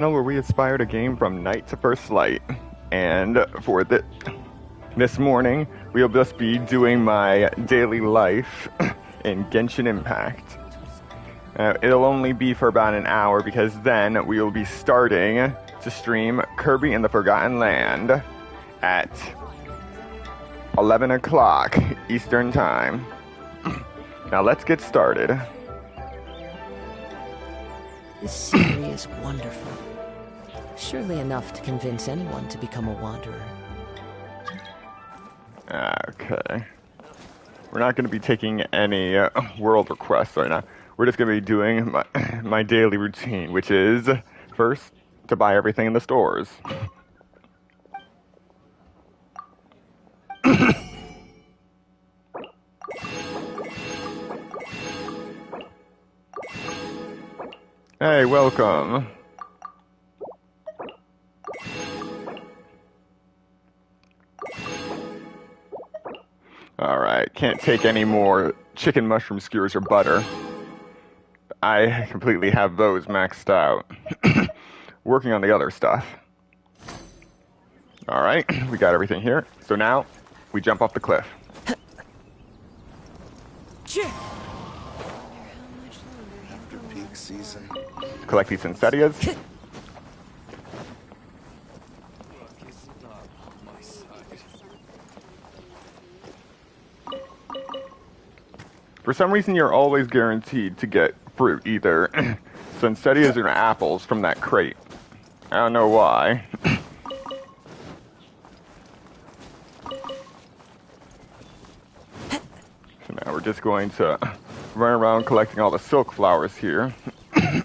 Where we aspire to game from night to first light. And for this morning, we'll just be doing my daily life in Genshin Impact. It'll only be for about an hour because then we will be starting to stream Kirby in the Forgotten Land at 11 o'clock Eastern Time. Now let's get started. This scenery is wonderful. Surely enough to convince anyone to become a wanderer. Okay. We're not going to be taking any world requests right now. We're just going to be doing my daily routine, which is first to buy everything in the stores. Hey, welcome. Alright, can't take any more chicken mushroom skewers or butter. I completely have those maxed out. Working on the other stuff. Alright, we got everything here. So now, we jump off the cliff. After peak season. Collect these Incedias. For some reason, you're always guaranteed to get fruit, either Incedias or apples from that crate. I don't know why. So now we're just going to run around collecting all the silk flowers here. Wait.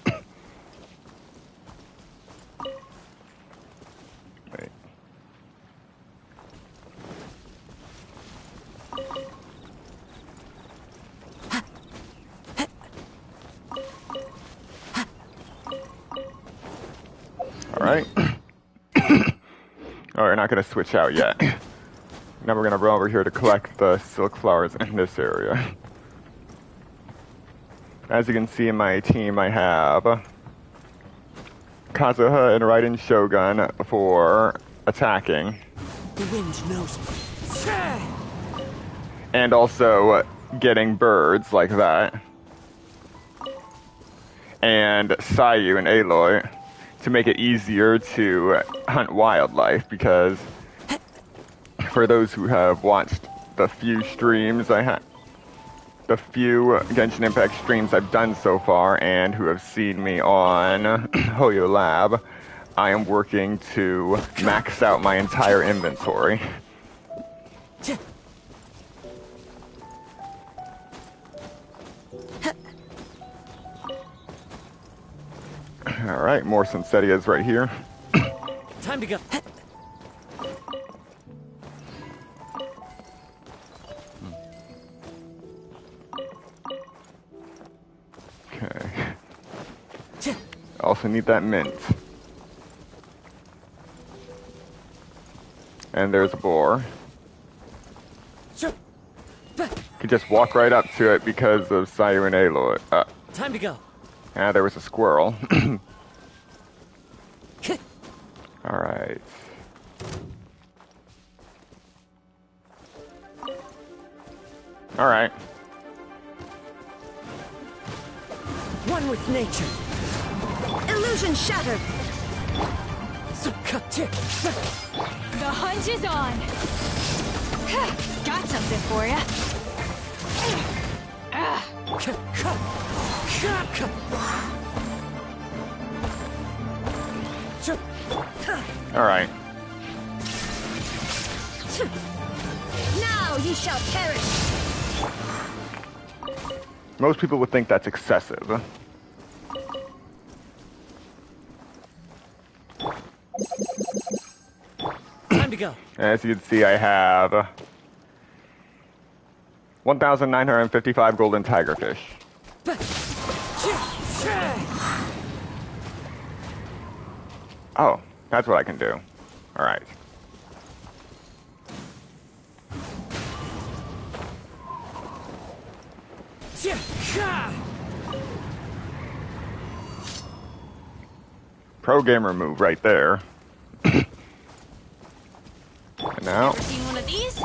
Alright. Oh, we're not going to switch out yet. Now we're going to run over here to collect the silk flowers in this area. As you can see in my team, I have Kazuha and Raiden Shogun for attacking. The wind knows me. And also getting birds like that. And Sayu and Aloy to make it easier to hunt wildlife, because for those who have watched the few streams the few Genshin Impact streams I've done so far and who have seen me on Hoyo Lab, I am working to max out my entire inventory. Alright, more Incedias right here. Time to go. Okay. Also need that mint. And there's a boar. Could just walk right up to it because of Sayu and Aloy. Time to go. There was a squirrel. Alright. Alright. One with nature. Illusion shattered. The hunt is on. Got something for ya. Alright. Now ye shall perish. Most people would think that's excessive. Time to go. As you can see, I have 1,955 golden tigerfish. Oh, that's what I can do. Alright. Pro gamer move right there. And now... Ever seen one of these?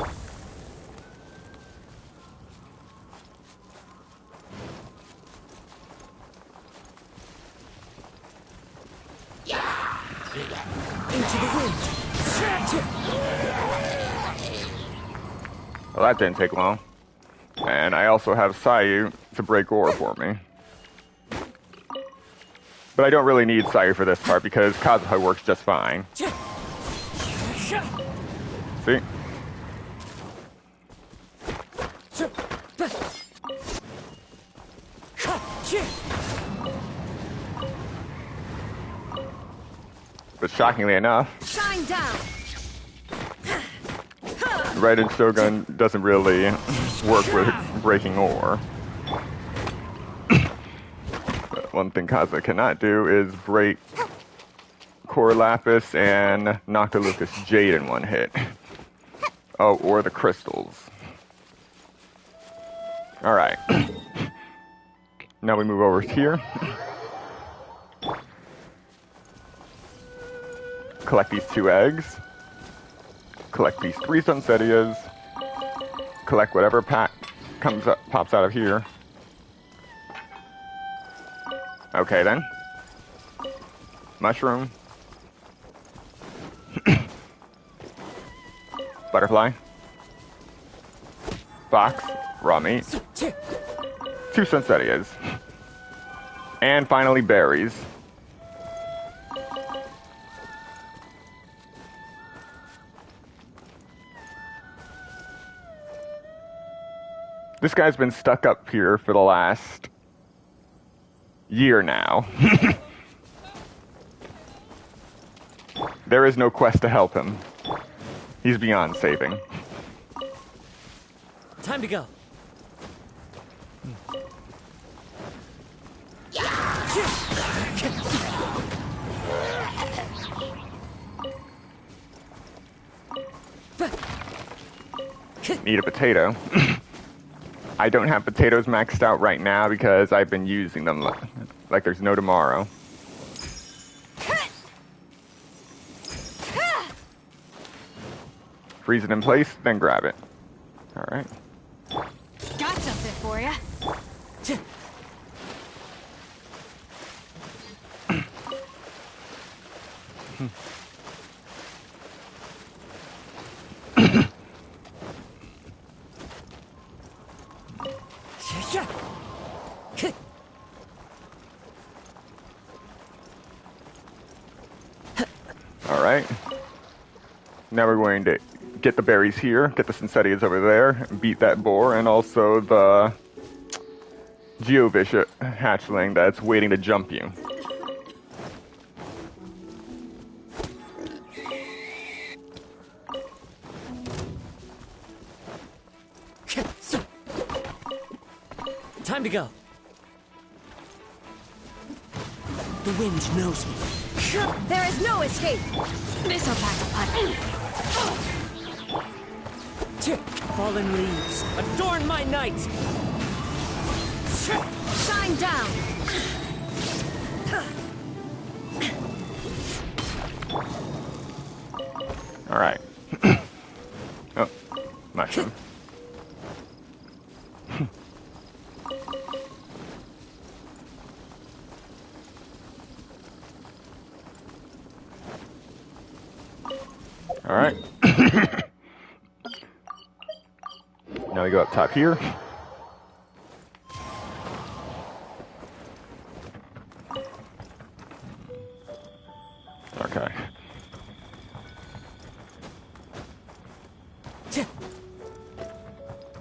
Into the wind. Well, that didn't take long. And I also have Sayu to break ore for me. But I don't really need Sayu for this part because Kazuha works just fine. See? But shockingly enough, Shine down. Raiden Shogun doesn't really work with breaking ore. But one thing Kazuha cannot do is break Core Lapis and Noctilucus Jade in one hit. Oh, or the crystals. Alright. Now we move over here. Collect these 2 eggs. Collect these 3 Sunsetias. Collect whatever pack pops out of here. Okay then. Mushroom. Butterfly. Fox. Raw meat. 2 Sunsetias. And finally berries. This guy's been stuck up here for the last year now. There is no quest to help him. He's beyond saving. Time to go. Need a potato. I don't have potatoes maxed out right now because I've been using them like there's no tomorrow. Freeze it in place, then grab it. Alright. Got something for ya. Alright. Now we're going to get the berries here, get the Synsetias over there, beat that boar, and also the Geovish hatchling that's waiting to jump you. Time to go. The wind knows me. There is no escape. This'll pack a punch. Fallen leaves, adorn my night. Shine down. Alright. Oh, mushroom. Alright. Now we go up top here. Okay.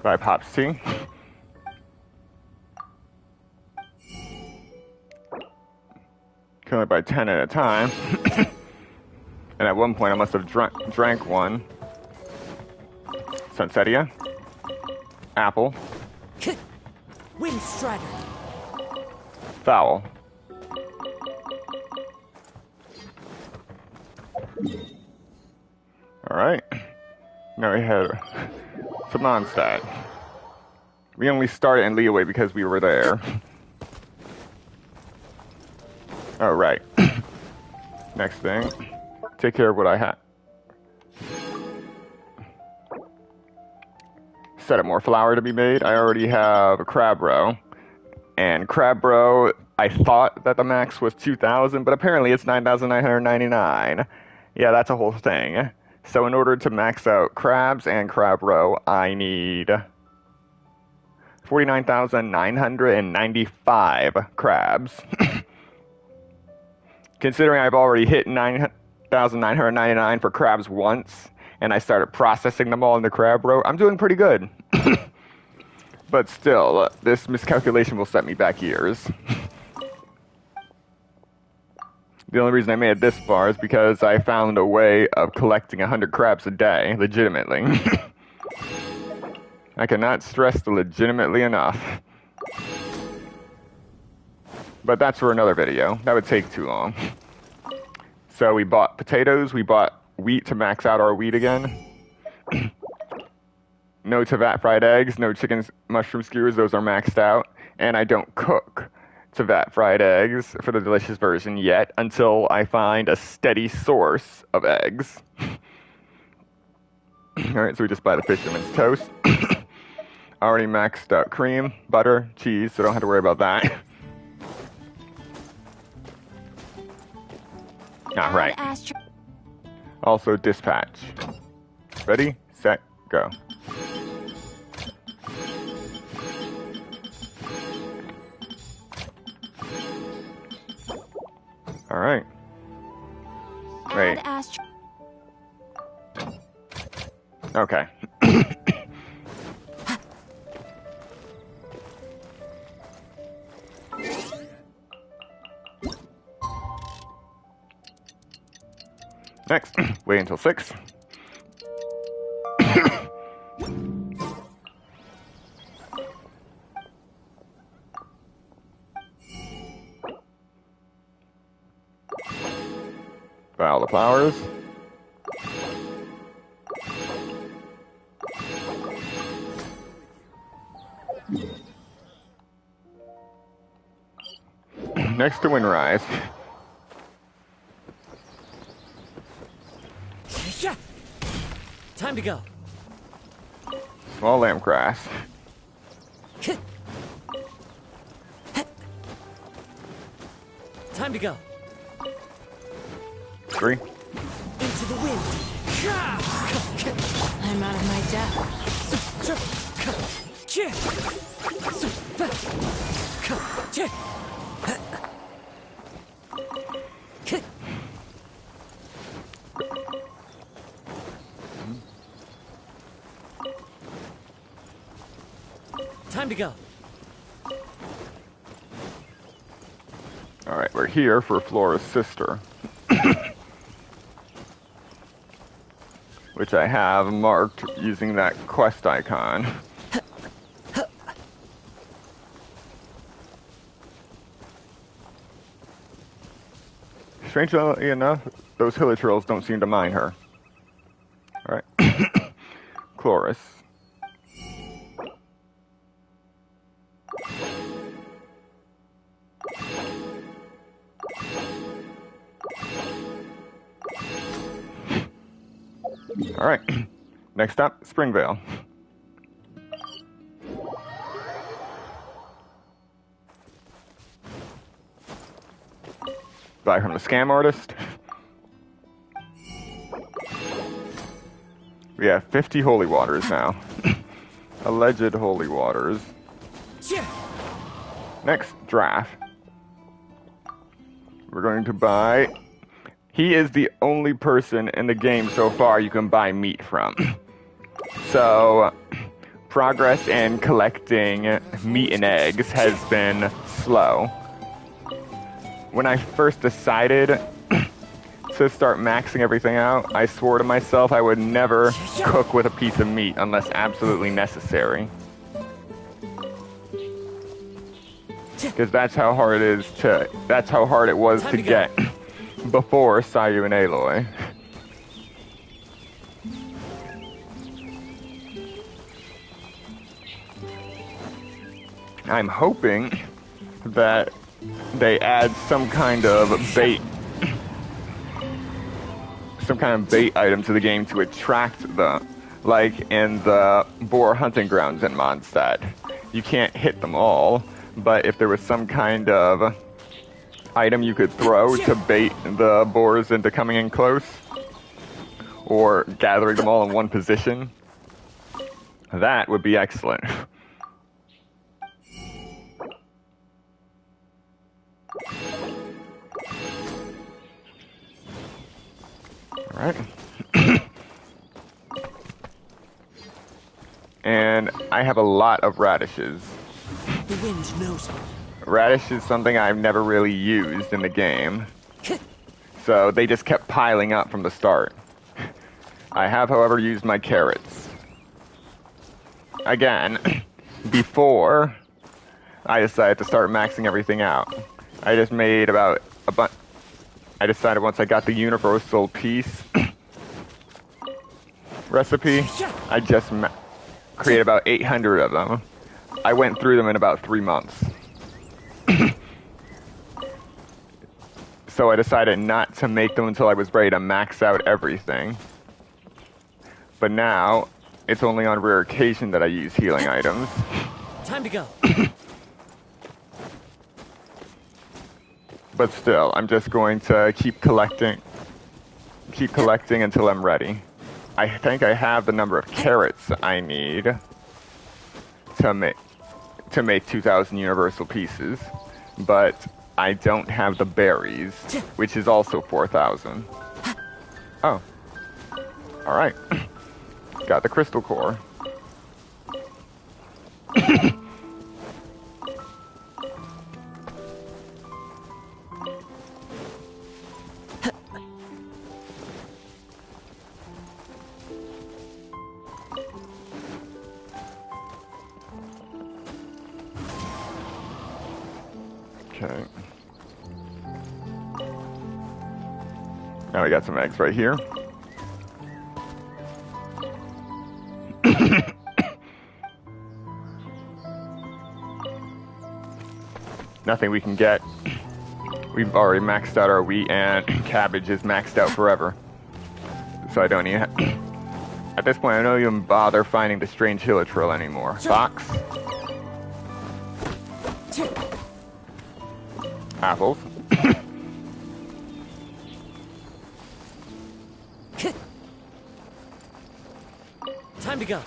Buy Pop's tea. Can only buy 10 at a time. And at one point I must have drank one. Sunsetia. Apple. Wind Strider. Foul. Alright. Now we had some Mondstadt. We only started in Leeway because we were there. Oh, right. Next thing, take care of what I have. Set up more flour to be made. I already have a crab roe. And crab roe, I thought that the max was 2,000, but apparently it's 9,999. Yeah, that's a whole thing. So in order to max out crabs and crab roe, I need 49,995 crabs. Considering I've already hit 9,999 for crabs once, and I started processing them all into crab roe, I'm doing pretty good. But still, this miscalculation will set me back years. The only reason I made it this far is because I found a way of collecting 100 crabs a day, legitimately. I cannot stress the legitimately enough. But that's for another video. That would take too long. So we bought potatoes, we bought wheat to max out our wheat again. No Tavat fried eggs, no chicken mushroom skewers, those are maxed out. And I don't cook Tavat fried eggs for the delicious version yet until I find a steady source of eggs. Alright, so we just buy the fisherman's toast. Already maxed out cream, butter, cheese, so don't have to worry about that. Alright. Also dispatch. Ready, set, go. Alright. Wait. Okay. Next, wait until 6. Buy all the flowers. Next to Windrise. Time to go. Small lamb grass. Time to go. 3. Into the wind. I'm out of my depth. Time to go. Alright, we're here for Flora's sister. Which I have marked using that quest icon. Strangely enough, those hilichurls don't seem to mind her. Alright. Chloris. Alright. Next up, Springvale. Buy from the scam artist. We have 50 holy waters now. Alleged holy waters. Next, draft. We're going to buy... He is the only person in the game so far you can buy meat from. So, progress in collecting meat and eggs has been slow. When I first decided to start maxing everything out, I swore to myself I would never cook with a piece of meat unless absolutely necessary. Because that's how hard it is to, that's how hard it was to get before Sayu and Aloy. I'm hoping that they add some kind of bait some kind of bait item to the game to attract them, like in the boar hunting grounds in Mondstadt. You can't hit them all, but if there was some kind of item you could throw to bait the boars into coming in close, or gathering them all in one position, that would be excellent. Alright. And I have a lot of radishes. The wind knows me. Radish is something I've never really used in the game, so they just kept piling up from the start. I have, however, used my carrots. Again, before I decided to start maxing everything out. I just made about a bunch. I decided once I got the universal piece recipe, I just created about 800 of them. I went through them in about 3 months. So I decided not to make them until I was ready to max out everything. But now, it's only on rare occasion that I use healing items. Time to go. But still, I'm just going to keep collecting until I'm ready. I think I have the number of carrots I need to make 2,000 universal pieces, but I don't have the berries, which is also 4,000. Oh. Alright. Got the crystal core. Okay. Now we got some eggs right here. Nothing we can get. We've already maxed out our wheat, and cabbage is maxed out forever. So I don't need at this point, I don't even bother finding the strange hilitril anymore. Fox. Apples. Time to go.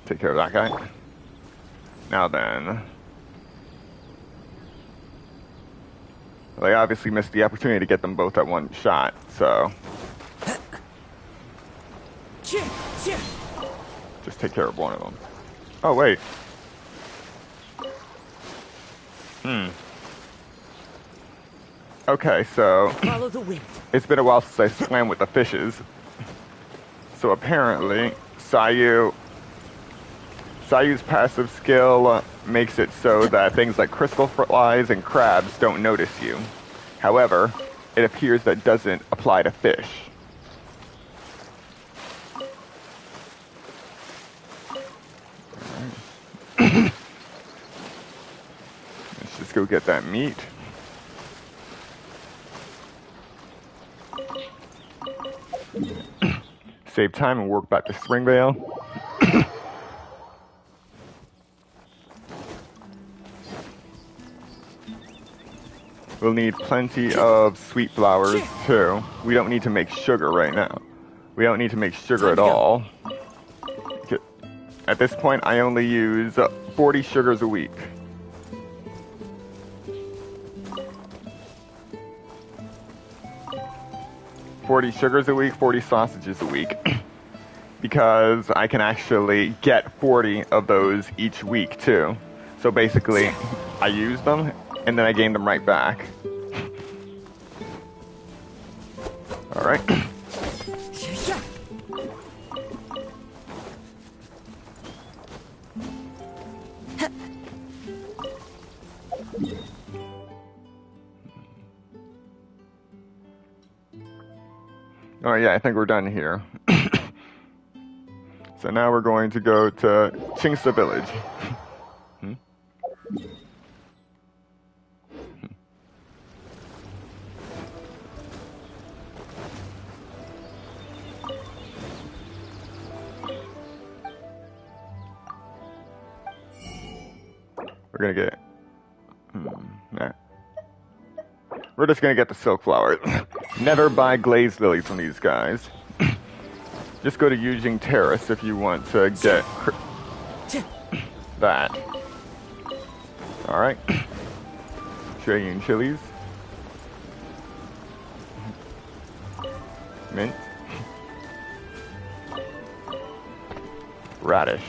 Take care of that guy. Now then. They obviously missed the opportunity to get them both at one shot, so. Just take care of one of them. Oh, wait. Okay, so. Follow the wind. It's been a while since I swam with the fishes. So apparently, Sayu's passive skill makes it so that things like crystal flies and crabs don't notice you. However, it appears that doesn't apply to fish. Let's just go get that meat. Save time and work back to Springvale. We'll need plenty of sweet flowers, too. We don't need to make sugar right now. We don't need to make sugar at all. At this point, I only use 40 sugars a week. $40 sugars a week, 40 sausages a week. Because I can actually get 40 of those each week, too. So basically, I use them, and then I gain them right back. Alright. Oh yeah, I think we're done here. So now we're going to go to Chingsa Village. Hmm? We're gonna get... nah. We're just gonna get the silk flowers. Never buy glazed lilies from these guys. Just go to Yujing Terrace if you want to get that. Alright. Cheyenne chilies. Mint. Radish.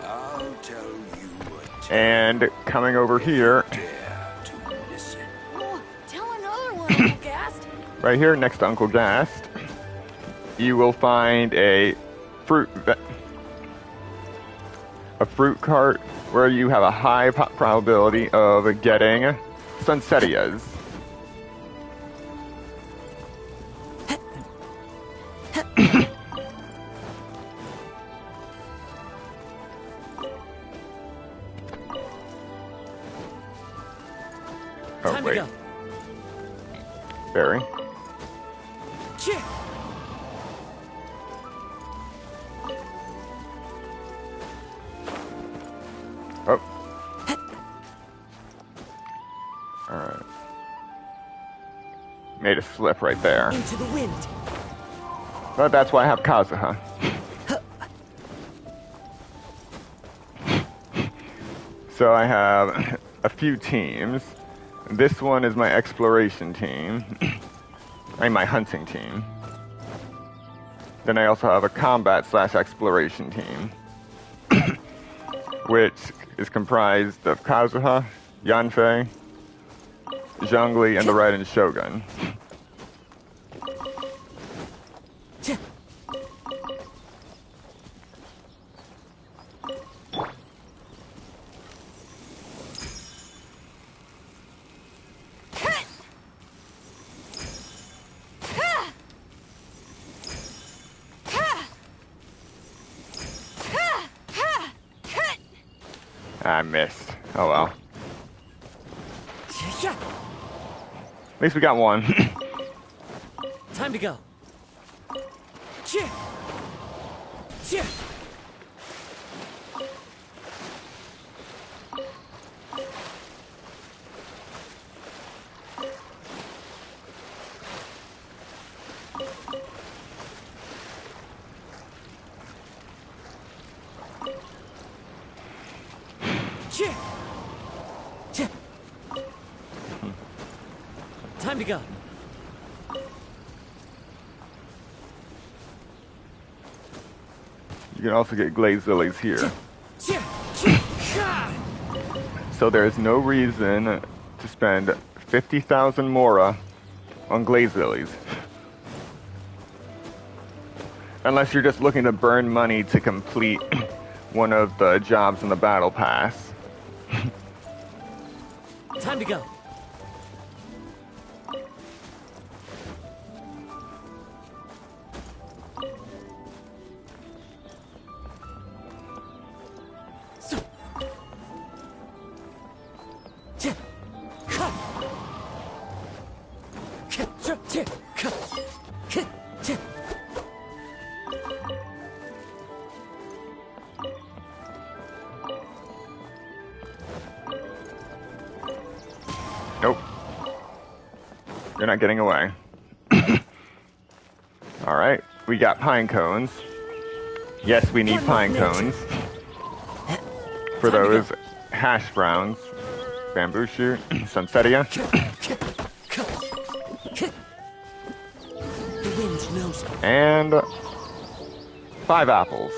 I'll tell you what. And coming over here, Dare to listen. Oh, tell another one, Uncle Gast. right here next to Uncle Gast, you will find a fruit cart where you have a high probability of getting Sunsetias. Oh, Time wait. to go. Berry. Cheer. Oh. Alright. Made a slip right there. Into the wind. But that's why I have Kazuha. So I have a few teams. This one is my exploration team. I mean my hunting team. Then I also have a combat/exploration team. Which is comprised of Kazuha, Yanfei, Zhongli, and the Raiden Shogun. I missed. Oh well. At least we got one. Time to go. Cheer. Cheer. Cheer. Cheer. Time to go. You can also get glazed lilies here. Cheer. Cheer. So there is no reason to spend 50,000 mora on glazed lilies. Unless you're just looking to burn money to complete one of the jobs in the battle pass. Time to go. Nope. You're not getting away. Alright, we got pine cones. Yes, we need pine cones. For those hash browns. Bamboo shoot, Sunsetia. The wind knows me. And 5 apples.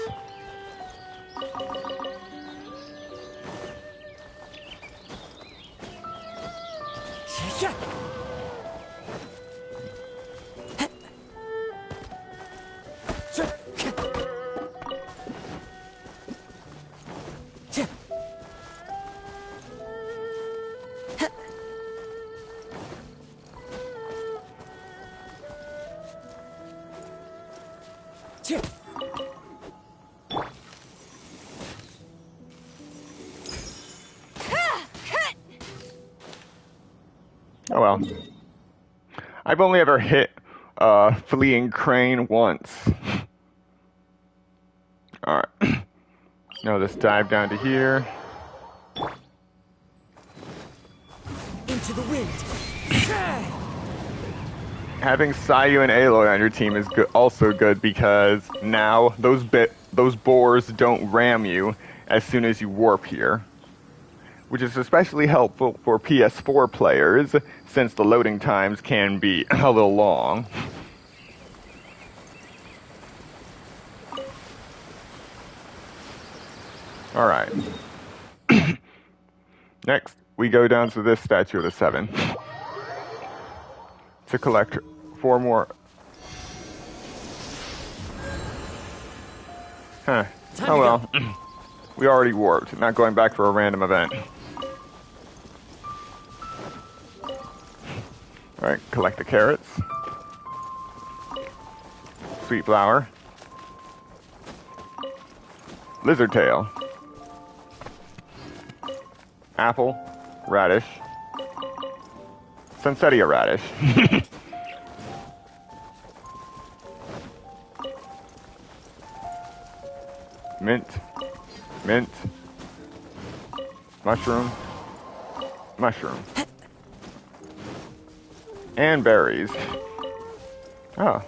Oh well. I've only ever hit fleeing crane once. Alright. Now let's dive down to here. Into the wind. Having Sayu and Aloy on your team is also good because now those boars don't ram you as soon as you warp here, which is especially helpful for PS4 players since the loading times can be a little long. Alright. Next, we go down to this Statue of the Seven to collect 4 more. Huh. Oh well. We already warped, not going back for a random event. Alright, collect the carrots. Sweet flower. Lizard tail. Apple. Radish. Sunsetia radish. Mint. Mint. Mushroom. Mushroom. And berries. Oh.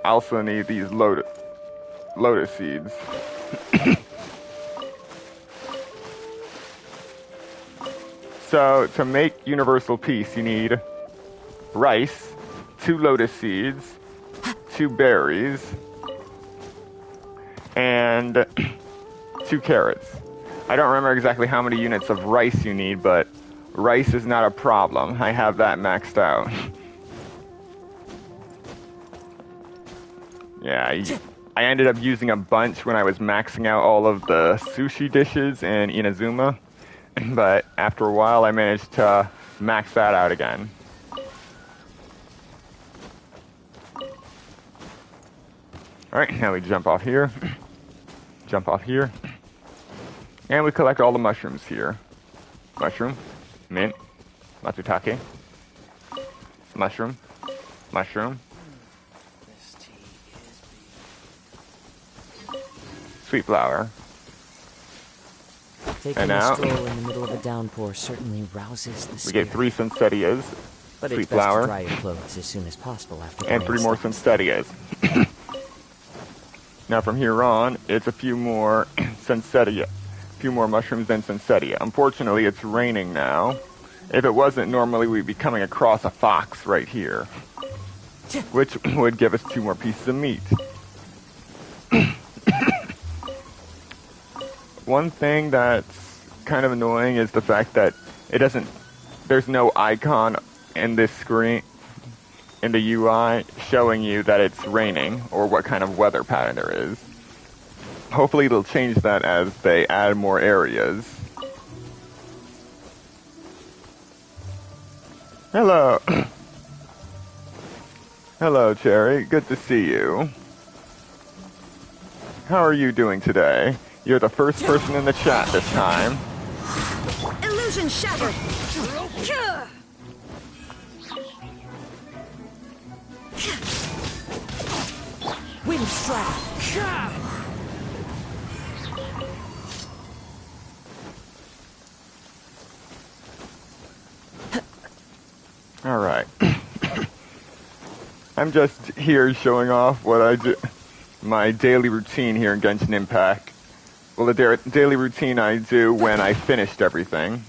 I also need these lotus seeds. So, to make universal peace, you need rice, 2 lotus seeds, 2 berries, and 2 carrots. I don't remember exactly how many units of rice you need, but rice is not a problem. I have that maxed out. Yeah, I ended up using a bunch when I was maxing out all of the sushi dishes in Inazuma. But after a while, I managed to max that out again. Alright, now we jump off here. Jump off here. And we collect all the mushrooms here. Mushroom. Mint. Matsutake. Mushroom. Mushroom. Sweet flower. Taking And a now stroll in the middle of a downpour certainly rouses the we spirit. get 3 Sunsetias, But sweet it's best to flower, dry your clothes as soon as possible after and 3 more Sunsetias. Now from here on, it's a few more Sunsetia, a few more mushrooms than Sunsetia. Unfortunately, it's raining now. If it wasn't, normally we'd be coming across a fox right here, which would give us 2 more pieces of meat. One thing that's kind of annoying is the fact that there's no icon in this screen, in the UI, showing you that it's raining or what kind of weather pattern there is. Hopefully it'll change that as they add more areas. Hello. Hello, Cherry. Good to see you. How are you doing today? You're the first person in the chat this time. Illusion shattered. Wind strike. Alright. I'm just here showing off what I do, my daily routine here in Genshin Impact. Well, the daily routine I do when I finished everything.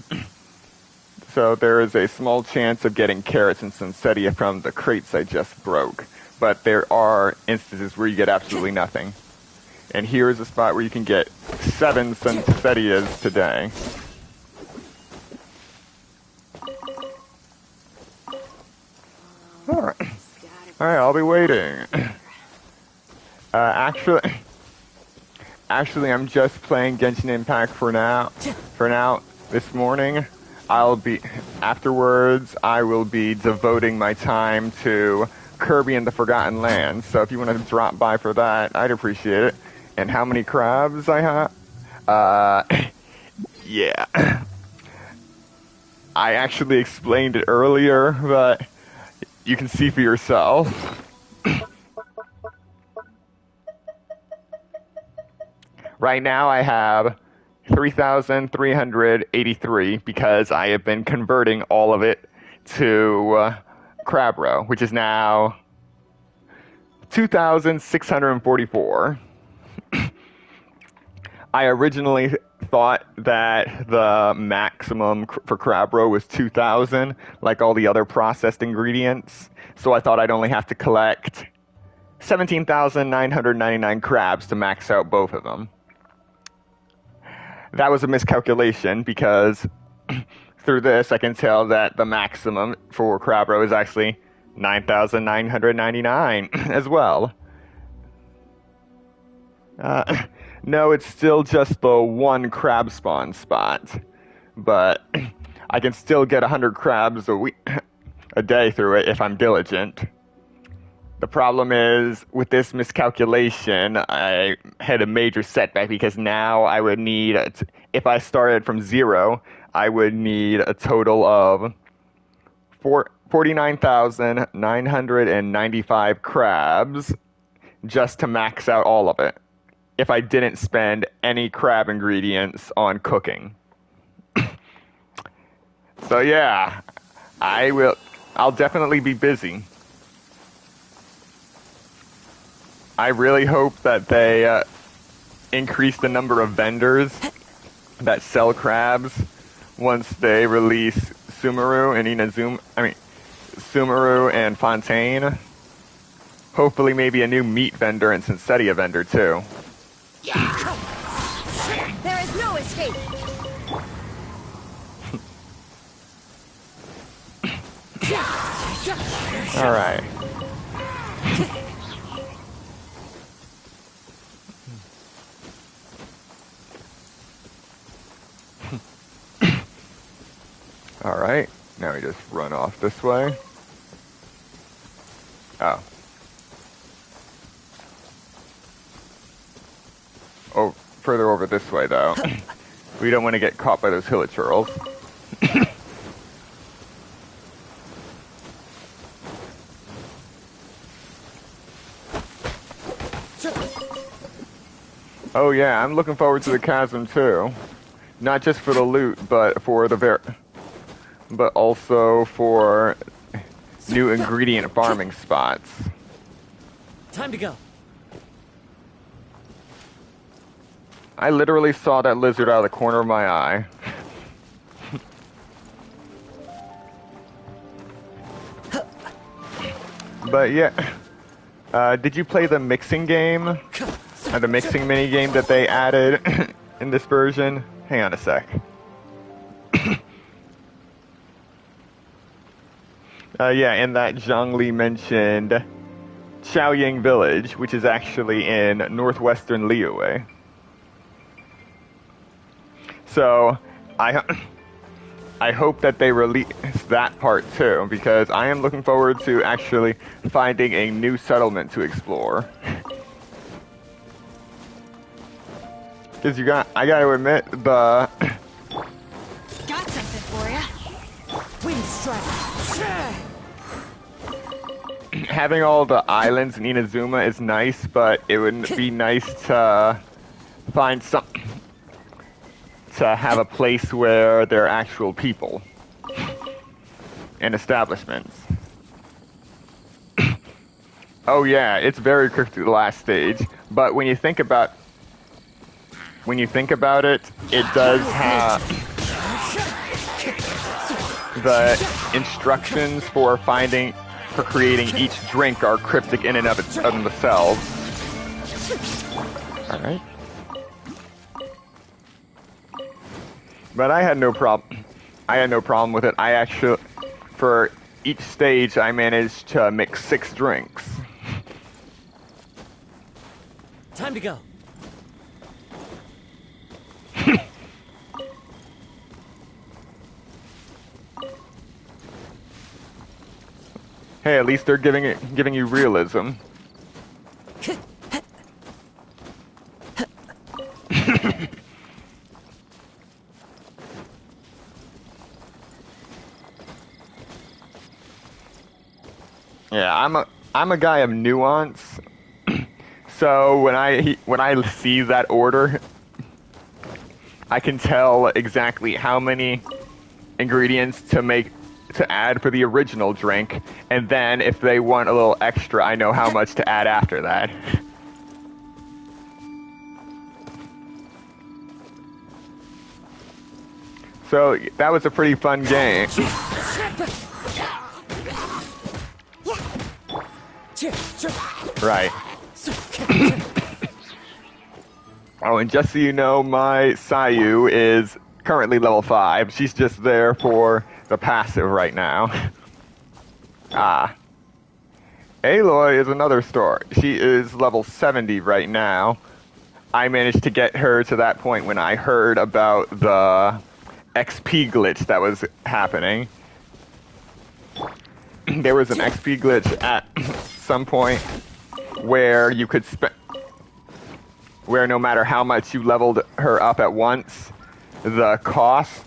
So there is a small chance of getting carrots and Sunsetia from the crates I just broke. But there are instances where you get absolutely nothing. And here is a spot where you can get 7 Sunsetias today. Alright. Alright, I'll be waiting. Actually, I'm just playing Genshin Impact for now. For now, this morning, afterwards, I will be devoting my time to Kirby and the Forgotten Land. So if you want to drop by for that, I'd appreciate it. And how many crabs I have? Yeah. I actually explained it earlier, but you can see for yourself. Right now I have 3,383 because I have been converting all of it to crab row, which is now 2,644. I originally thought that the maximum for crab row was 2,000, like all the other processed ingredients. So I thought I'd only have to collect 17,999 crabs to max out both of them. That was a miscalculation because through this I can tell that the maximum for crab row is actually 9,999 as well. No, it's still just the one crab spawn spot, but I can still get 100 crabs a day through it if I'm diligent. The problem is, with this miscalculation, I had a major setback because now I would need, if I started from 0, I would need a total of 49,995 crabs just to max out all of it, if I didn't spend any crab ingredients on cooking. So yeah, I'll definitely be busy. I really hope that they increase the number of vendors that sell crabs once they release Sumeru and Sumeru and Fontaine. Hopefully maybe a new meat vendor and Syncetia vendor too. There is no escape. All right. All right. Now we just run off this way. Oh. Oh, further over this way, though. We don't want to get caught by those hilichurls. Oh yeah, I'm looking forward to the chasm too. Not just for the loot, but for but also for new ingredient farming spots. Time to go. I literally saw that lizard out of the corner of my eye. But yeah, did you play the mixing game? The mixing mini game that they added in this version? Hang on a sec. Yeah, in that Zhongli mentioned Xiaoying Village, which is actually in northwestern Liyue. So, I hope that they release that part too, because I am looking forward to actually finding a new settlement to explore. Because I gotta admit, Got something for ya. Wind strike. having all the islands in Inazuma is nice, but it would be nice to find to have a place where there are actual people and establishments. Oh yeah, it's very cryptic, the last stage, but when you think about it, it does have the instructions for creating each drink are cryptic in and of themselves. All right. But I had no problem. With it. I actually, for each stage, I managed to mix 6 drinks. Time to go. Hey, at least they're giving you realism. Yeah, I'm a guy of nuance. So when I see that order, I can tell exactly how many ingredients to add for the original drink, and then if they want a little extra, I know how much to add after that. So that was a pretty fun game. Right. Oh, and just so you know, my Sayu is currently level 5. She's just there for the passive right now. Ah. Aloy is another story. She is level 70 right now. I managed to get her to that point when I heard about the XP glitch that was happening. There was an XP glitch at some point where you could where no matter how much you leveled her up at once, the cost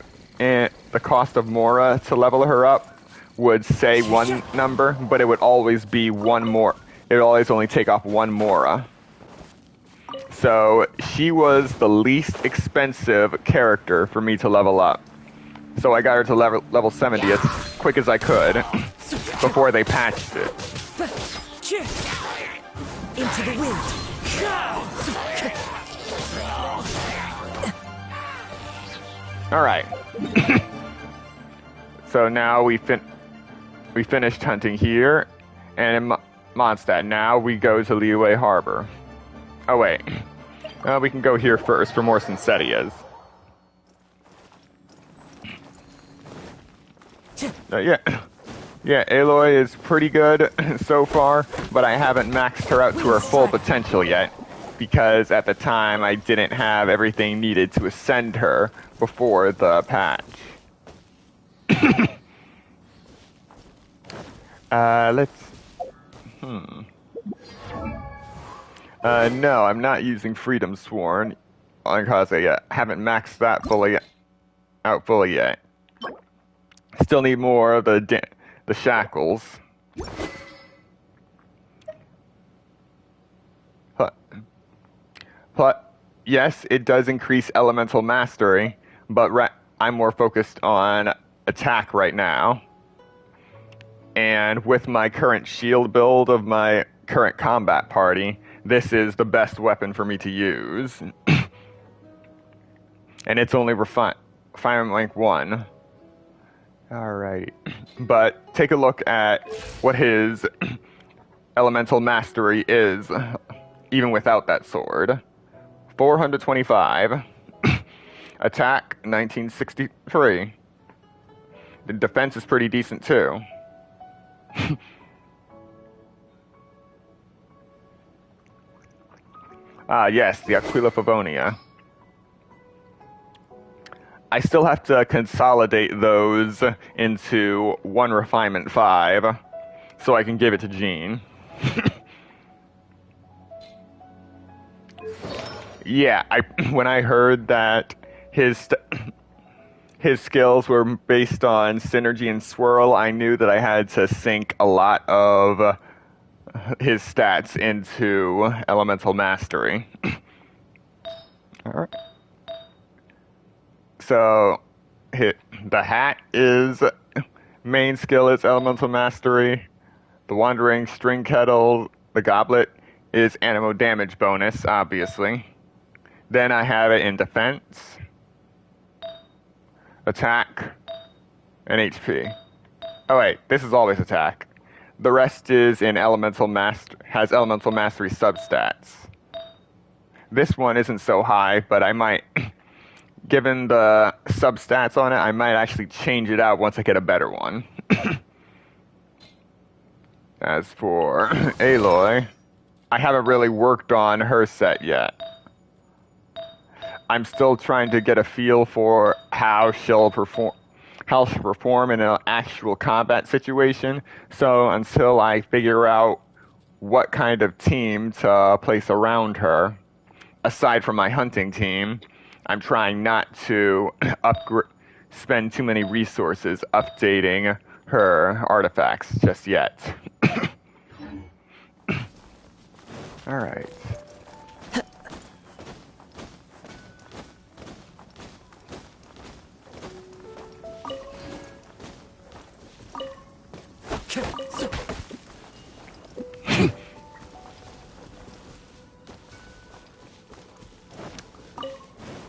of Mora to level her up would say one number, but it would always be one more. It would always only take off one Mora. So she was the least expensive character for me to level up. So I got her to level 70 as quick as I could before they patched it. Into the wind. All right. So now we finished hunting here, and in Mondstadt. Now we go to Liyue Harbor. Oh wait, we can go here first for more Sincetias. Yeah, Aloy is pretty good so far, but I haven't maxed her out to her full potential yet, because at the time I didn't have everything needed to ascend her before the patch. No, I'm not using Freedom Sworn, because I haven't maxed that fully yet. Still need more of the shackles. But yes, it does increase elemental mastery, but I'm more focused on attack right now. And with my current shield build of my current combat party, this is the best weapon for me to use. And it's only refined rank 1. Alright. But take a look at what his elemental mastery is, even without that sword. 425. Attack, 1963. The defense is pretty decent, too. Yes, the Aquila Favonia. I still have to consolidate those into one refinement 5, so I can give it to Jean. Yeah, when I heard that his skills were based on synergy and swirl, I knew that I had to sink a lot of his stats into elemental mastery. Alright. So, the hat is main skill is elemental mastery. The wandering string kettle, the goblet is animo damage bonus, obviously. Then I have it in defense, attack, and HP. Oh wait, this is always attack. The rest is in elemental has elemental mastery substats. This one isn't so high, but I might, given the substats on it, I might actually change it out once I get a better one. As for Aloy, I haven't really worked on her set yet. I'm still trying to get a feel for how she'll how she'll perform in an actual combat situation. So until I figure out what kind of team to place around her, aside from my hunting team, I'm trying not to spend too many resources updating her artifacts just yet. All right.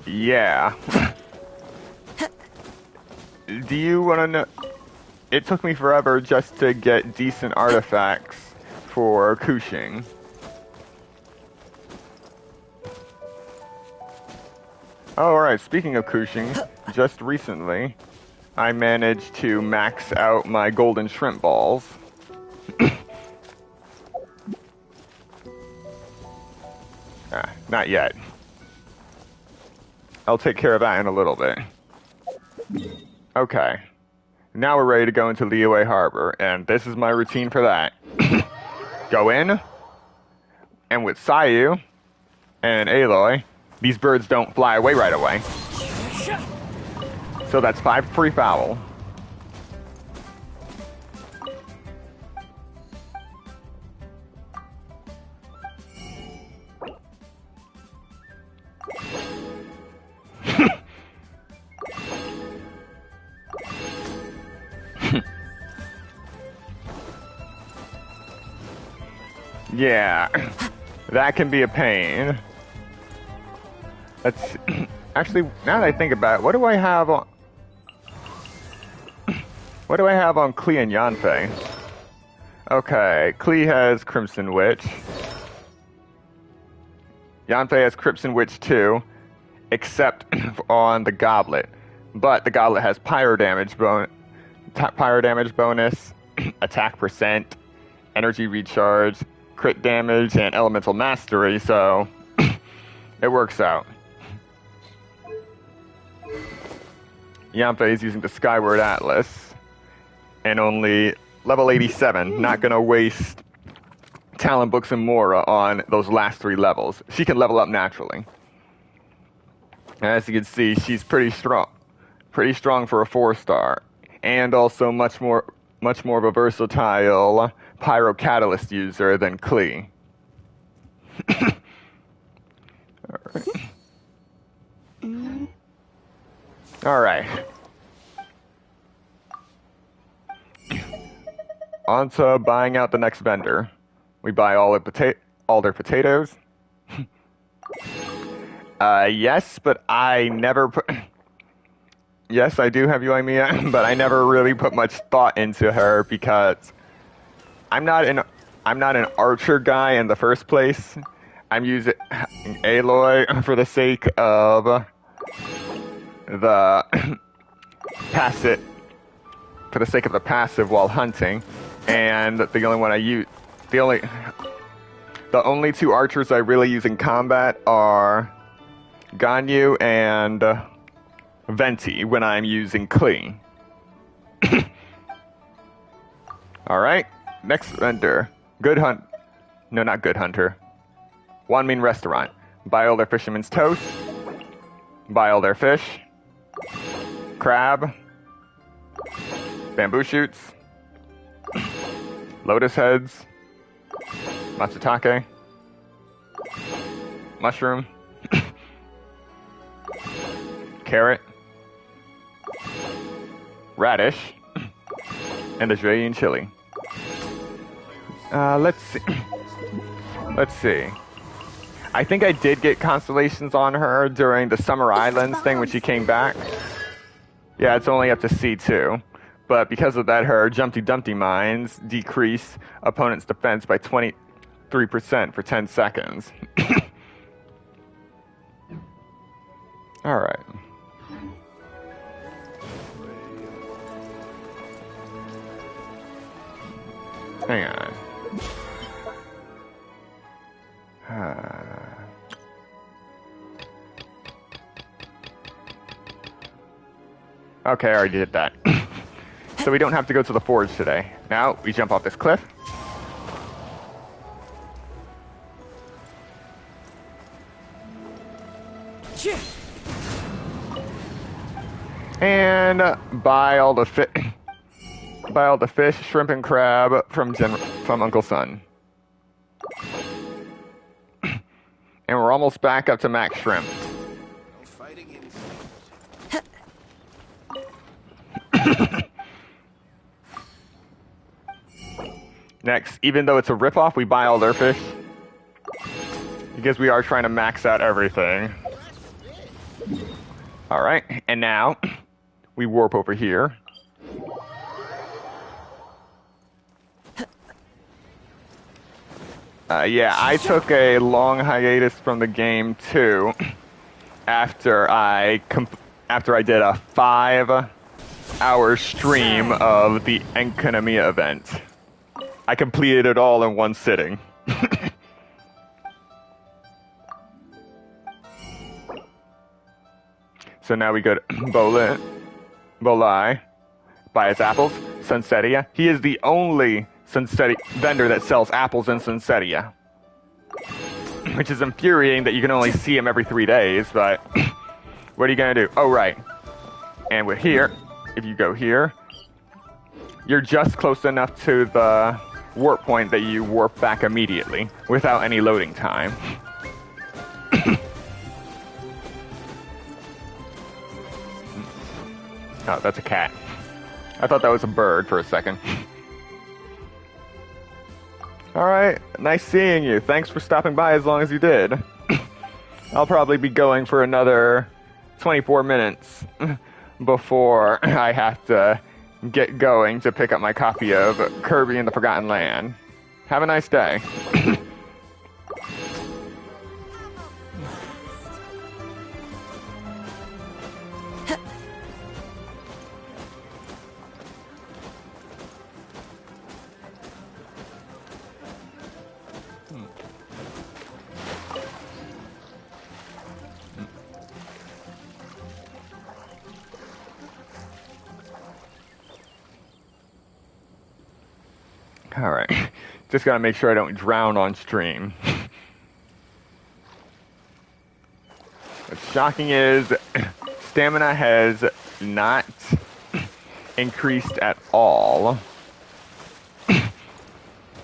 Yeah. Do you want to know? It took me forever just to get decent artifacts for Kushing. Oh, alright, speaking of Kushing, just recently, I managed to max out my golden shrimp balls. Not yet. I'll take care of that in a little bit. Okay. Now we're ready to go into Liyue Harbor, and this is my routine for that. Go in, and with Sayu and Aloy, these birds don't fly away right away. So that's 5 free foul. Yeah, that can be a pain. Let's actually, now that I think about it, what do I have on Klee and Yanfei? Okay, Klee has Crimson Witch. Yanfei has Crimson Witch too, except on the Goblet. But the Goblet has pyro damage bonus, attack percent, energy recharge, crit damage, and elemental mastery, so it works out. Yanfei is using the Skyward Atlas, and only level 87, not gonna waste talent books and Mora on those last 3 levels. She can level up naturally. As you can see, she's pretty strong for a 4-star, and also much more of a versatile Pyro Catalyst user than Klee. Alright. On to buying out the next vendor. We buy all their potatoes. Yes, but I never put... Yes, I do have Yoimiya, but I never really put much thought into her because I'm not an archer guy in the first place. I'm using Aloy for the sake of the passive, while hunting, and the only 2 archers I really use in combat are Ganyu and Venti when I'm using Klee. Alright, next vendor. No, not Good Hunter. Wanmin Restaurant. Buy all their fisherman's toast. Buy all their fish. Crab. Bamboo shoots. Lotus heads. Matsutake. Mushroom. Carrot. Radish. And a Julian chili. Let's see. I think I did get constellations on her during the Summer Islands thing when she came back. Yeah, it's only up to C2. But because of that, her Jumpty Dumpty mines decrease opponent's defense by 23% for 10 seconds. Alright. Hang on. Okay, I already did that. so we don't have to go to the forge today. Now, we jump off this cliff. And buy all the fish, shrimp, and crab from Uncle Sun. And we're almost back up to max shrimp. Next, even though it's a ripoff, we buy all their fish. Because we are trying to max out everything. Alright, and now we warp over here. Yeah, I took a long hiatus from the game too. After I did a 5-hour stream of the Enkanomiya event. I completed it all in one sitting. So now we go to Bolai, buy his apples, Sunsetia. He is the only vendor that sells apples in Sunsetia. Which is infuriating that you can only see him every 3 days, but what are you gonna do? Oh, right. And we're here. If you go here, you're just close enough to the warp point that you warp back immediately without any loading time. Oh, that's a cat. I thought that was a bird for a second. Alright, nice seeing you. Thanks for stopping by as long as you did. I'll probably be going for another 24 minutes before I have to get going to pick up my copy of Kirby and the Forgotten Land. Have a nice day. Alright, just gotta make sure I don't drown on stream. What's shocking is stamina has not increased at all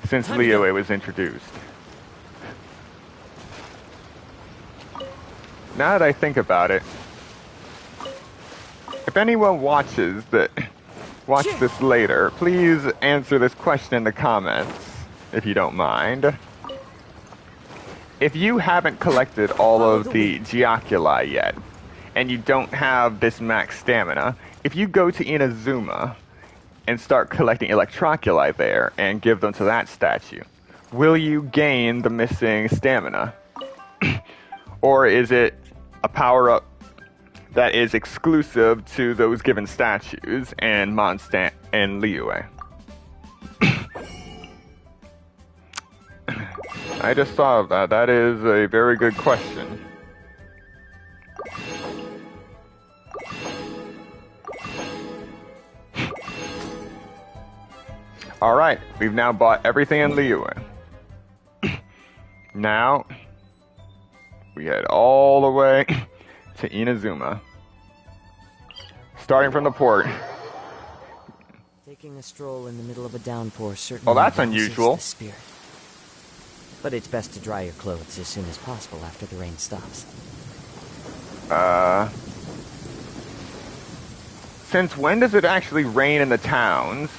since Liyue was introduced. Now that I think about it, if anyone watches this later, please answer this question in the comments, if you don't mind. If you haven't collected all of the Geoculi yet, and you don't have this max stamina, if you go to Inazuma and start collecting Electroculi there and give them to that statue, will you gain the missing stamina? Or is it a power-up that is exclusive to those given statues and Mondstadt and Liyue? I just thought of that. That is a very good question. Alright, we've now bought everything in Liyue. Now, we head all the way to Inazuma. Starting from the port. Taking a stroll in the middle of a downpour certainly well, that's balances unusual. The spirit. But it's best to dry your clothes as soon as possible after the rain stops. Since when does it actually rain in the towns?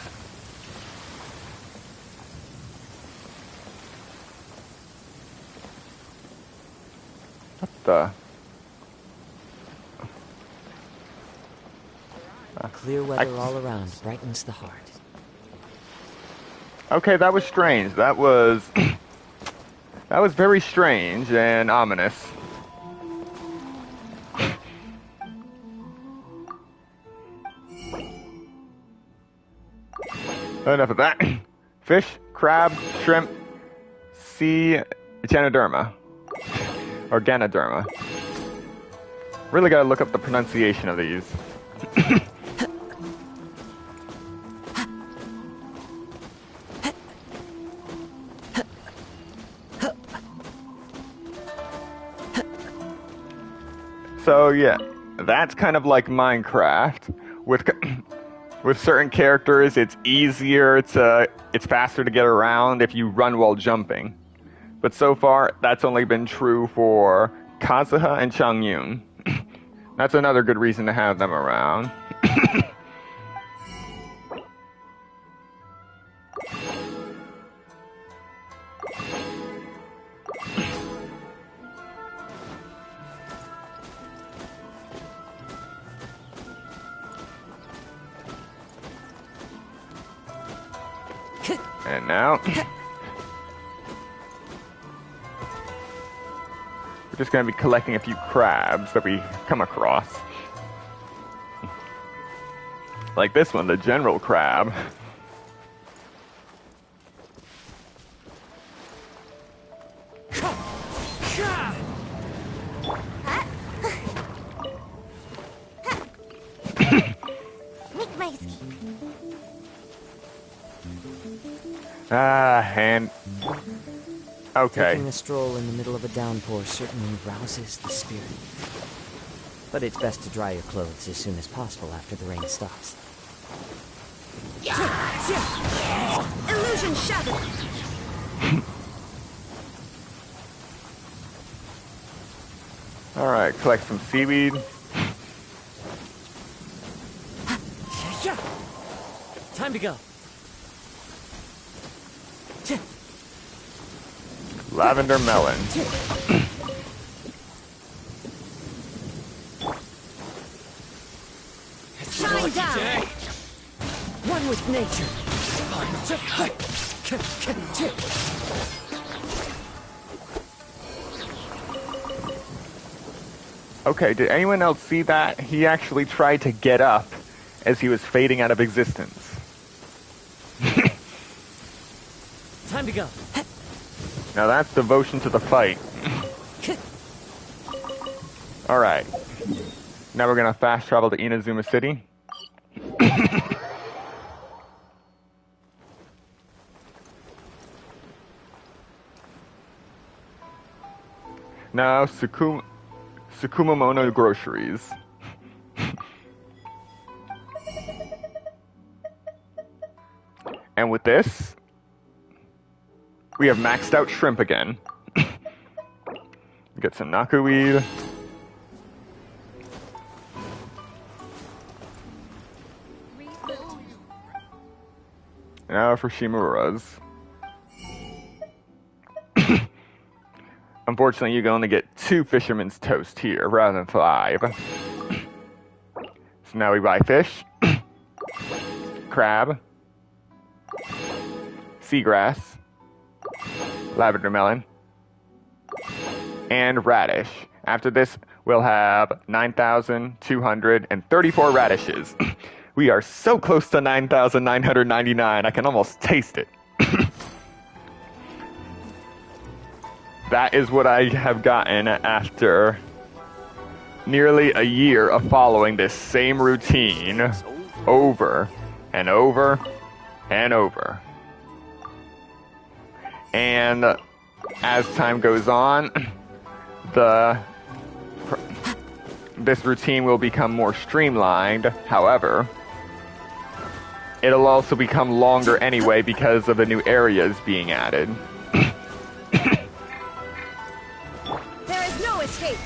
What the? Clear weather all around brightens the heart. Okay, that was strange. That was very strange and ominous. Enough of that. Fish, crab, shrimp, sea Ganoderma. Or Ganoderma. Really gotta look up the pronunciation of these. So yeah, that's kind of like Minecraft. With certain characters, it's faster to get around if you run while jumping. But so far, that's only been true for Kazuha and Changyun. That's another good reason to have them around. And now, we're just going to be collecting a few crabs that we come across. Like this one, the general crab. Make my escape. And... okay. Taking a stroll in the middle of a downpour certainly rouses the spirit. But it's best to dry your clothes as soon as possible after the rain stops. Illusion shattered. Alright, collect some seaweed. Time to go. Lavender melon. Shine down. One with nature. Okay, did anyone else see that? He actually tried to get up as he was fading out of existence. Time to go. Now that's devotion to the fight. Alright. Now we're gonna fast travel to Inazuma City. Now, Sukumamono Groceries. And with this, we have maxed out shrimp again. Get some knackeweed. Now for Shimuras. Unfortunately, you can only get 2 fisherman's toast here rather than 5. So now we buy fish, crab, seagrass, lavender melon, and radish. After this, we'll have 9,234 radishes. We are so close to 9,999, I can almost taste it. That is what I have gotten after nearly a year of following this same routine over and over and over. And as time goes on, this routine will become more streamlined. However, it'll also become longer anyway because of the new areas being added. There is no escape.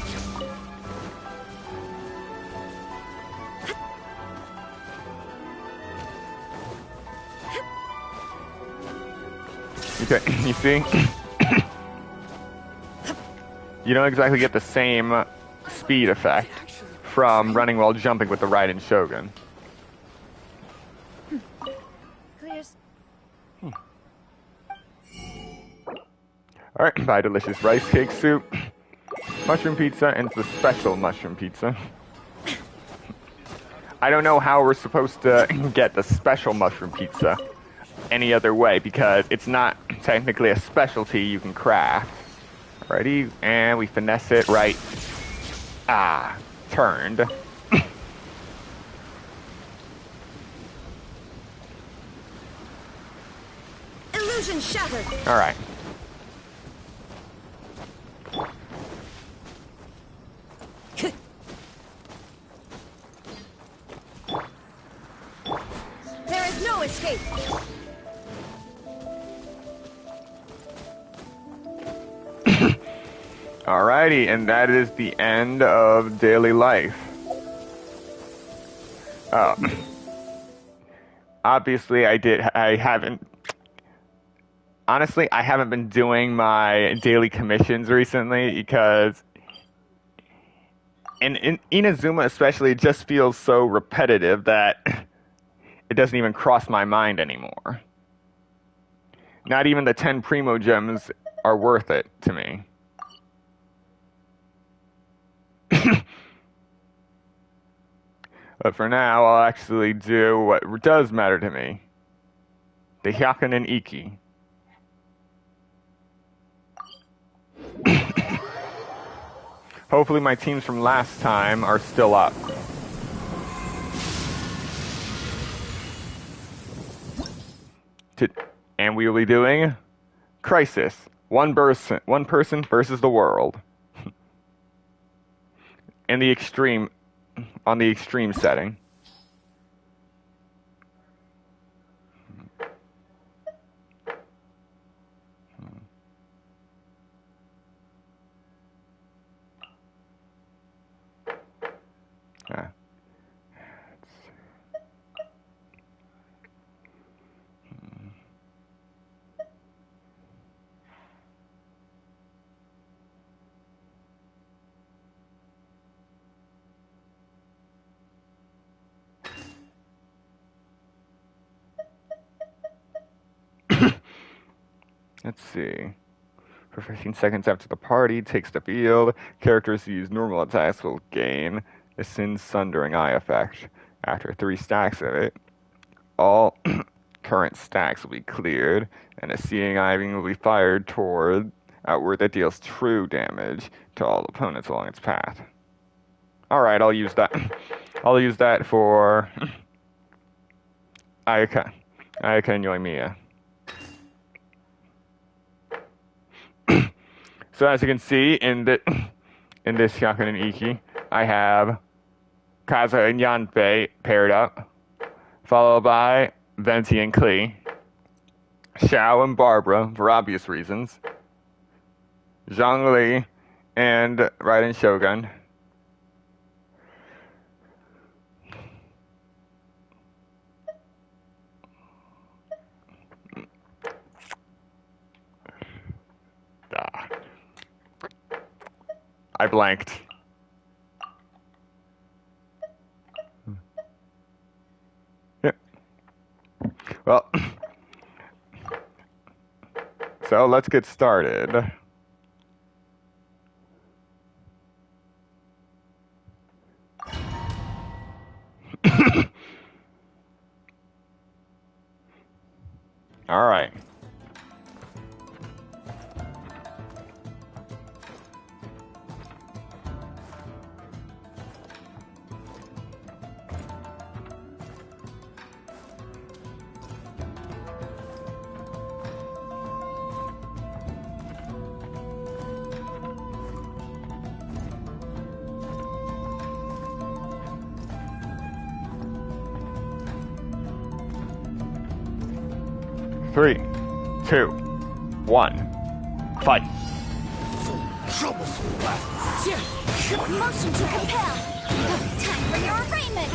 Okay, you see? You don't exactly get the same speed effect from running while jumping with the Raiden Shogun. Clears. Alright, buy delicious rice cake soup, mushroom pizza, and the special mushroom pizza. I don't know how we're supposed to get the special mushroom pizza any other way, because it's not technically a specialty you can craft. Alrighty, and we finesse it right. Turned. Illusion shattered. Alright. no escape! Alrighty, and that is the end of daily life. Obviously, I haven't been doing my daily commissions recently because in Inazuma especially, it just feels so repetitive that it doesn't even cross my mind anymore. Not even the 10 Primo Gems are worth it to me. But for now, I'll actually do what does matter to me. The Hyakunin Iki. Hopefully my teams from last time are still up. And we will be doing Crisis. One person versus the world. On the extreme setting. Yeah. Let's see. For 15 seconds after the party takes the field, characters who use normal attacks will gain a Sin Sundering Eye effect. After 3 stacks of it, all current stacks will be cleared, and a Seeing Eye will be fired outward that deals true damage to all opponents along its path. Alright, I'll use that. I'll use that for Ayaka and Yoimiya. So as you can see in this Hyakunin Iki, I have Kaza and Yanfei paired up, followed by Venti and Klee, Xiao and Barbara for obvious reasons, Zhongli and Raiden Shogun, I blanked. Yeah. Well, so let's get started. All right. Three, 2, 1, fight. Motion to compel. Time for your arraignment.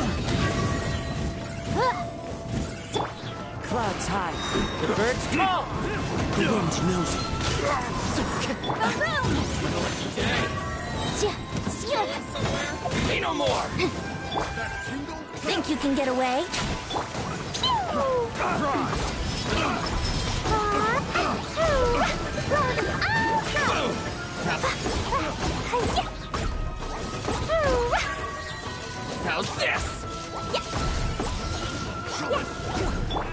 Clouds high. The birds call. The wind knows it. Say no more. Think you can get away? How's this?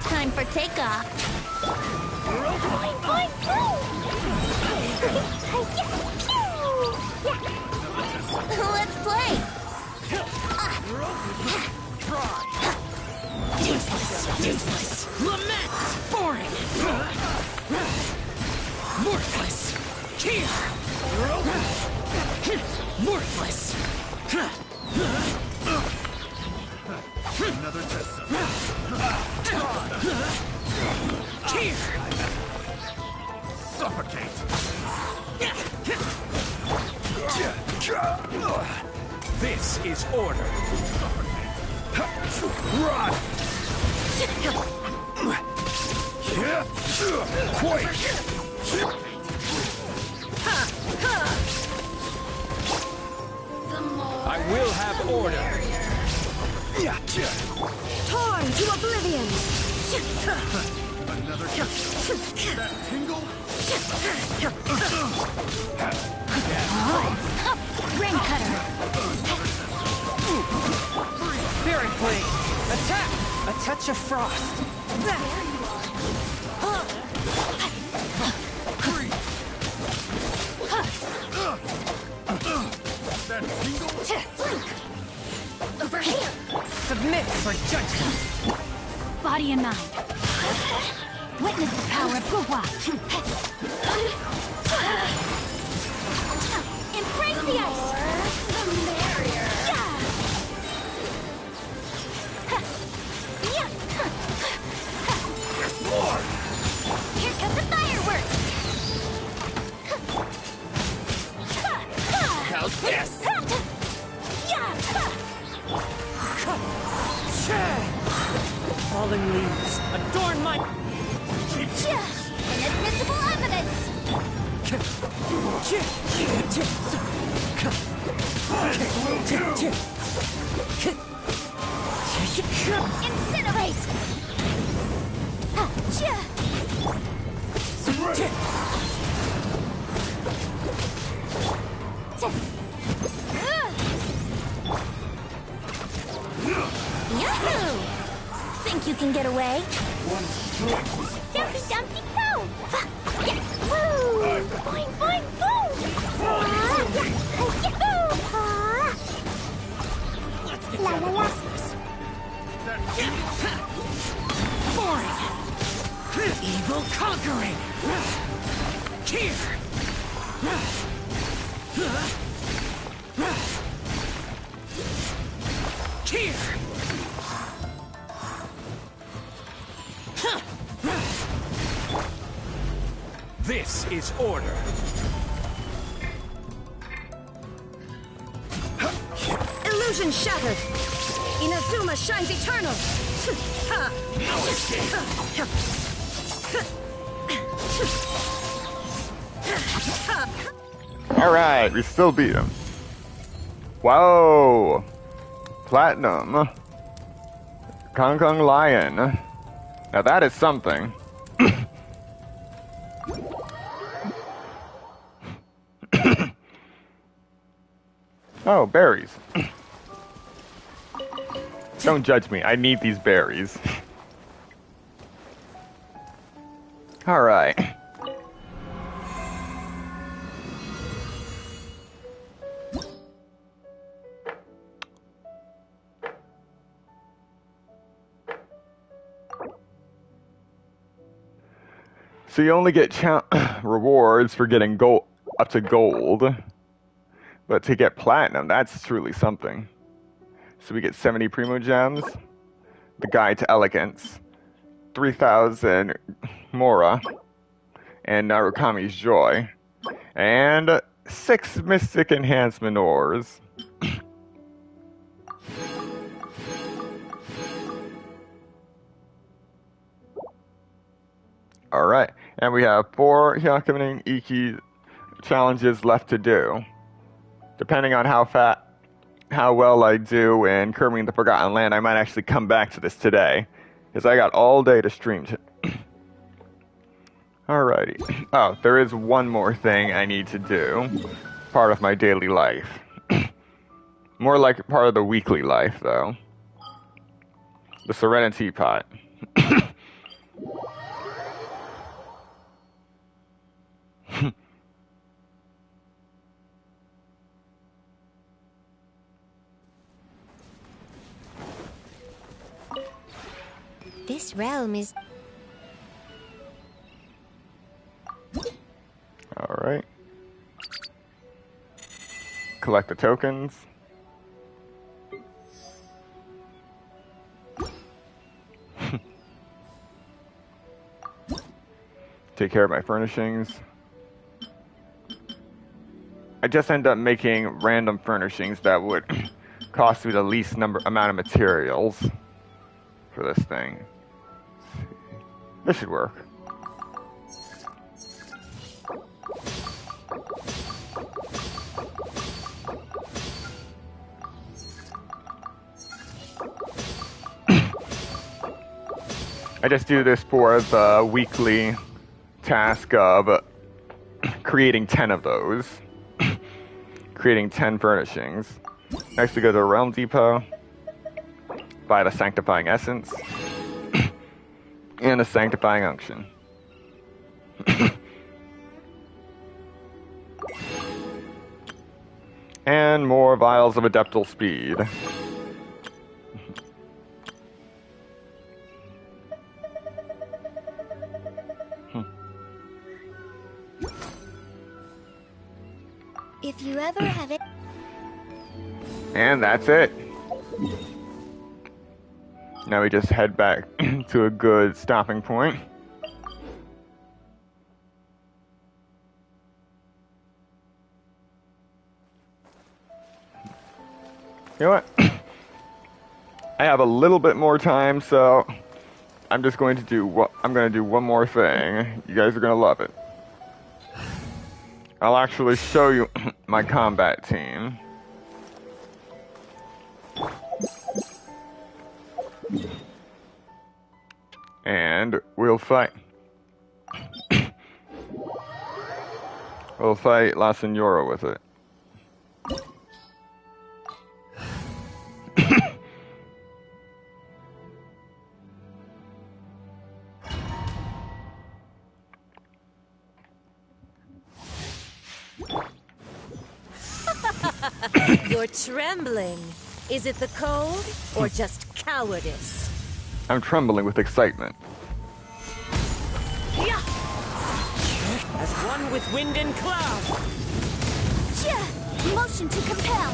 Time for takeoff. Let's play. Useless. Lament! Boring! Worthless! Here! Worthless! Another test. Here! Suffocate! This is order. Run! Quake! I will have order. Torn to oblivion! Another that tingle? Rain cutter. Spirit blade. Attack. A touch of frost. That tingle? Over here. Submit for judgment. Body and mind. Witness the power of Guhua. Embrace the ice. The barrier. There's more! Here comes the fireworks. How's this? Falling leaves. Adorn my... Inadmissible evidence. Incinerate. Yahoo! Think you can get away? Dumpty dumpty go! Woo! Boing boing boom! La la la! Boring. Evil conquering. Here. Here. This is order. Illusion shattered! Inazuma shines eternal! No escape. Alright, we still beat him. Whoa! Platinum. Kong Kong Lion. Now that is something. Oh, berries. Don't judge me, I need these berries. Alright. So you only get rewards for getting gold up to gold, but to get platinum, that's truly something. So we get 70 Primo Gems, the Guide to Elegance, 3,000 Mora, and Narukami's Joy, and 6 Mystic Enhancement Ores. Alright, and we have 4 Hyakunin Iki challenges left to do. Depending on how well I do in Kirby and the Forgotten Land, I might actually come back to this today, because I got all day to stream. Alrighty. Oh, there is one more thing I need to do. Part of my daily life. More like part of the weekly life, though. The Serenity Pot. This realm is... Alright. Collect the tokens. take care of my furnishings. I just end up making random furnishings that would cost me the least amount of materials for this thing. This should work. I just do this for the weekly task of creating 10 of those. Creating 10 furnishings. Next we go to the Realm Depot, buy the Sanctifying Essence, and the Sanctifying Unction. And more vials of Adeptal Speed. If you ever have it. And that's it. Now we just head back to a good stopping point. You know what? I have a little bit more time, so I'm just going to do one more thing. You guys are gonna love it. I'll actually show you my combat team. And we'll fight. We'll fight La Senora with it. You're trembling. Is it the cold or just cowardice? I'm trembling with excitement. As one with wind and cloud. Motion to compel.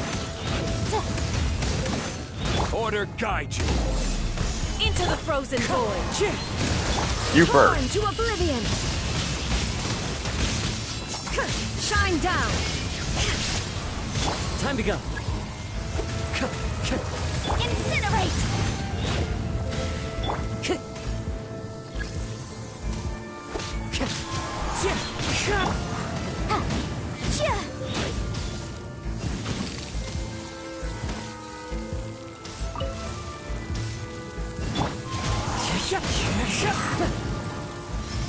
Order guide you. Into the frozen void. You Torn first. to oblivion. Shine down. Time to go. Incinerate.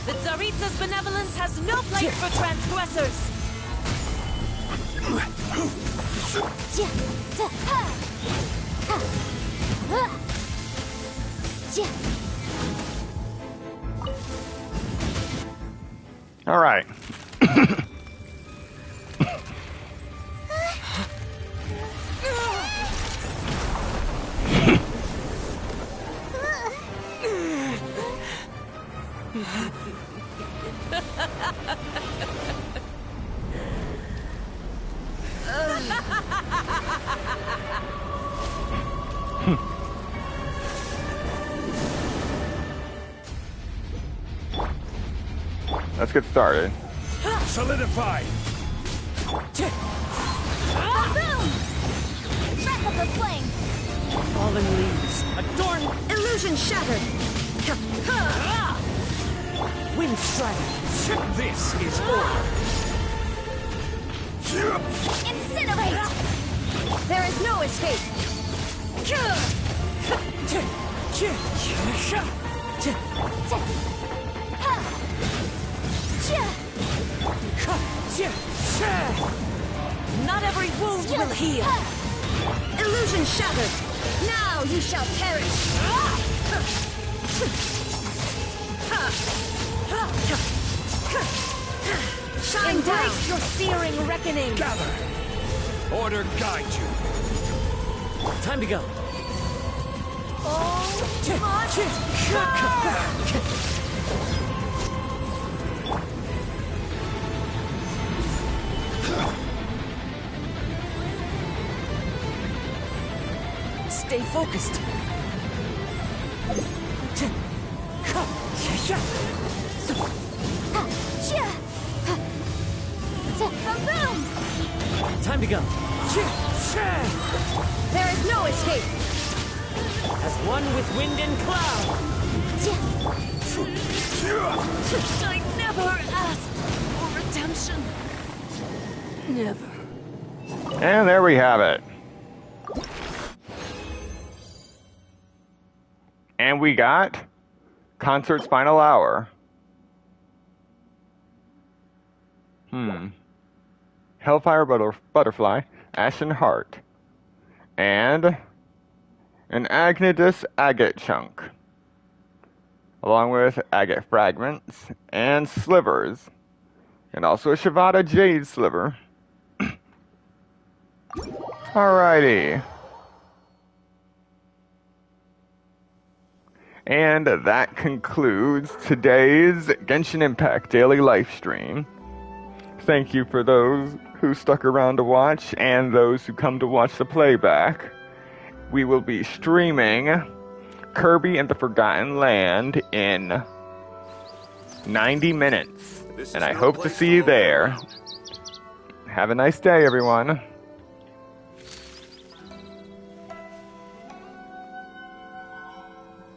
The Tsaritsa's benevolence has no place for transgressors. All right. Let's get started. Solidify. Boom! Breath of the flame. Fallen leaves. Adorn. Illusion shattered. Wind strike. This is order. Incinerate. There is no escape. Not every wound will heal. Illusion shattered. Now you shall perish. Shine down. Your searing reckoning. Gather. Order guide you. Time to go. Stay focused. Time to go. There is no escape. As one with wind and cloud. I never asked for redemption. Never. And there we have it. And we got Concert's Final Hour. Hellfire Butterfly, Ashen Heart, and an Agnetus Agate Chunk, along with Agate Fragments and Slivers, and also a Shavada Jade Sliver. Alrighty. And that concludes today's Genshin Impact Daily Life Stream. Thank you for those who stuck around to watch and those who come to watch the playback. We will be streaming Kirby and the Forgotten Land in 90 minutes. And I hope to see you there. Have a nice day, everyone.